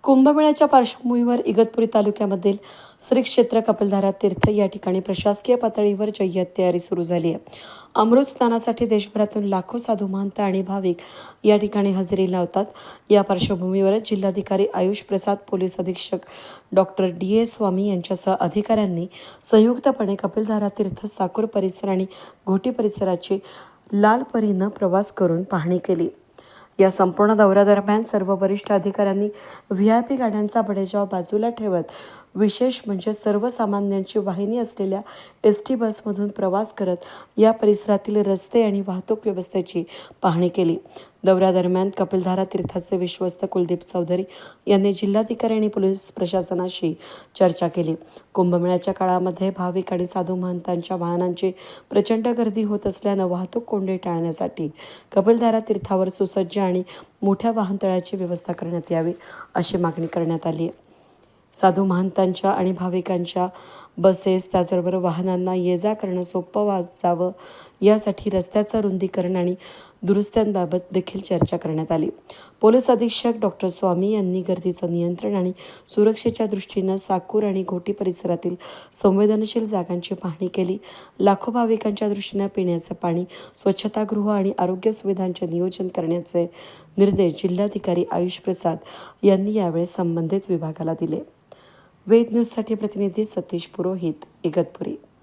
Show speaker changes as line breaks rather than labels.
कुंभमेळ्याच्या पार्श्वभूमीवर इगतपुरी तालुक्यामधील श्री क्षेत्र कपिलधारा तीर्थ या ठिकाणी प्रशासकीय पातळीवर जय्यत तयारी सुरू झाली आहे. अमृत स्नानासाठी देशभरातून लाखो साधू महंत आणि भाविक या ठिकाणी हजेरी लावतात. या पार्श्वभूमीवर जिल्हाधिकारी आयुष प्रसाद, पोलीस अधीक्षक डॉक्टर डी. स्वामी यांच्यासह अधिकाऱ्यांनी संयुक्तपणे कपिलधारा तीर्थ, साकूर परिसर आणि घोटी परिसराची लालपरीनं प्रवास करून पाहणी केली. या संपूर्ण दौऱ्यादरम्यान सर्व वरिष्ठ अधिकाऱ्यांनी व्ही.आय.पी. गाड्यांचा बडेजाव बाजूला ठेवत विशेष म्हणजे सर्वसामान्यांची वाहिनी असलेल्या एस.टी. बसमधून प्रवास करत या परिसरातील रस्ते आणि वाहतूक व्यवस्थेची पाहणी केली. दौऱ्यादरम्यान कपिलधारा तीर्थाचे विश्वस्त कुलदीप चौधरी यांनी जिल्हाधिकारी आणि पोलीस प्रशासनाशी चर्चा केली. कुंभमेळ्याच्या काळामध्ये भाविक आणि साधू महंतांच्या वाहनांची प्रचंड गर्दी होत असल्यानं वाहतूक कोंडी टाळण्यासाठी कपिलधारा तीर्थावर सुसज्ज आणि मोठ्या वाहनतळाची व्यवस्था करण्यात यावी अशी मागणी करण्यात आली आहे. साधू महंतांच्या आणि भाविकांच्या बसेस त्याचबरोबर वाहनांना ये जा करणं सोपं जावं यासाठी रस्त्याचं रुंदीकरण आणि दुरुस्त्यांबाबत देखील चर्चा करण्यात आली. पोलीस अधीक्षक डॉक्टर स्वामी यांनी गर्दीचं नियंत्रण आणि सुरक्षेच्या दृष्टीनं साकूर आणि घोटी परिसरातील संवेदनशील जागांची पाहणी केली. लाखो भाविकांच्या दृष्टीनं पिण्याचं पाणी, स्वच्छतागृह आणि आरोग्य सुविधांचे नियोजन करण्याचे निर्देश जिल्हाधिकारी आयुष प्रसाद यांनी यावेळी संबंधित विभागाला दिले. वेद न्यूजसाठी प्रतिनिधी सतीश पुरोहित, इगतपुरी.